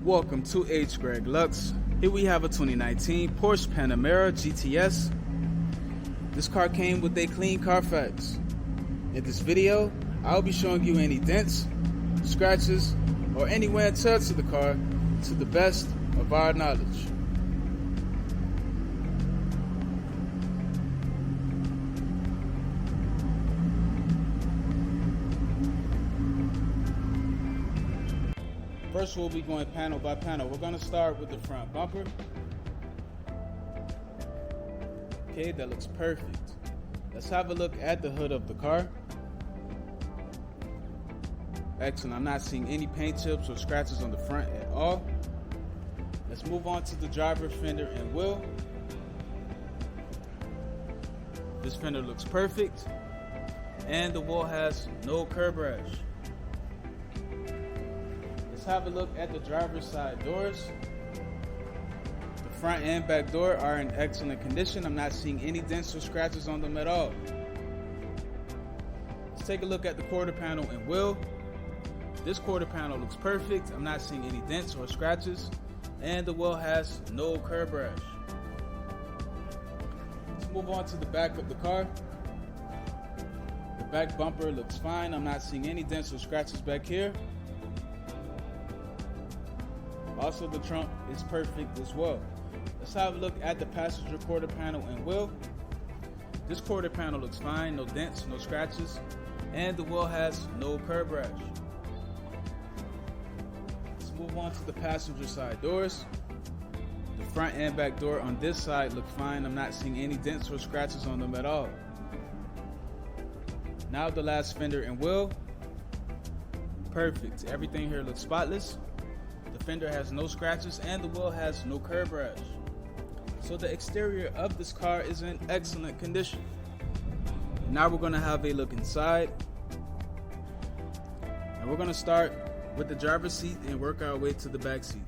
Welcome to hgreglux. Here we have a 2019 Porsche Panamera GTS. This car came with a clean carfax. In this video, I'll be showing you any dents, scratches, or any wear and tear to the car to the best of our knowledge. First, we'll be going panel by panel. We're going to start with the front bumper. Okay, that looks perfect. Let's have a look at the hood of the car. Excellent. I'm not seeing any paint chips or scratches on the front at all. Let's move on to the driver fender and wheel. This fender looks perfect, and the wheel has no curb rash. Let's have a look at the driver's side doors. The front and back door are in excellent condition. I'm not seeing any dents or scratches on them at all. Let's take a look at the quarter panel and wheel. This quarter panel looks perfect. I'm not seeing any dents or scratches, and the wheel has no curb rash. Let's move on to the back of the car. The back bumper looks fine. I'm not seeing any dents or scratches back here. Also, the trunk is perfect as well. Let's have a look at the passenger quarter panel and wheel. This quarter panel looks fine, no dents, no scratches, and the wheel has no curb rash. Let's move on to the passenger side doors. The front and back door on this side look fine. I'm not seeing any dents or scratches on them at all. Now the last fender and wheel. Perfect. Everything here looks spotless. The fender has no scratches and the wheel has no curb rash. So the exterior of this car is in excellent condition. Now we're going to have a look inside. And we're going to start with the driver's seat and work our way to the back seat.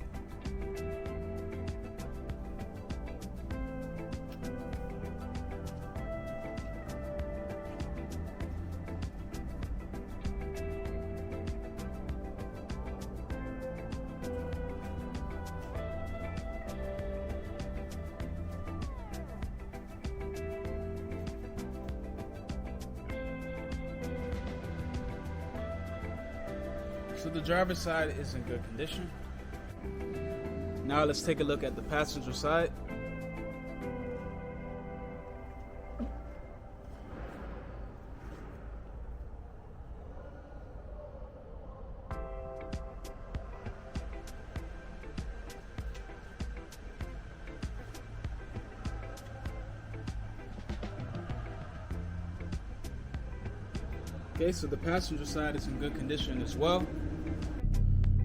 So the driver's side is in good condition. Now let's take a look at the passenger side. Okay, so the passenger side is in good condition as well.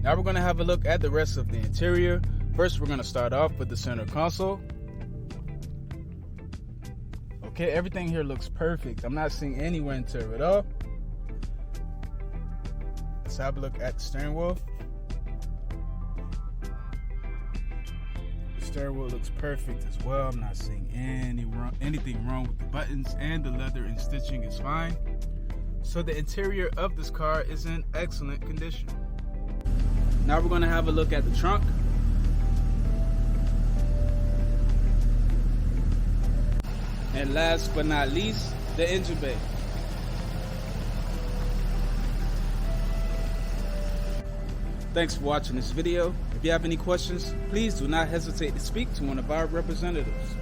Now we're going to have a look at the rest of the interior. First, we're going to start off with the center console. Okay, everything here looks perfect. I'm not seeing any wear and tear at all. Let's have a look at the steering wheel. The steering wheel looks perfect as well. I'm not seeing anything wrong with the buttons, and the leather and stitching is fine. So the interior of this car is in excellent condition. Now we're going to have a look at the trunk. And last but not least, the engine bay. Thanks for watching this video. If you have any questions, please do not hesitate to speak to one of our representatives.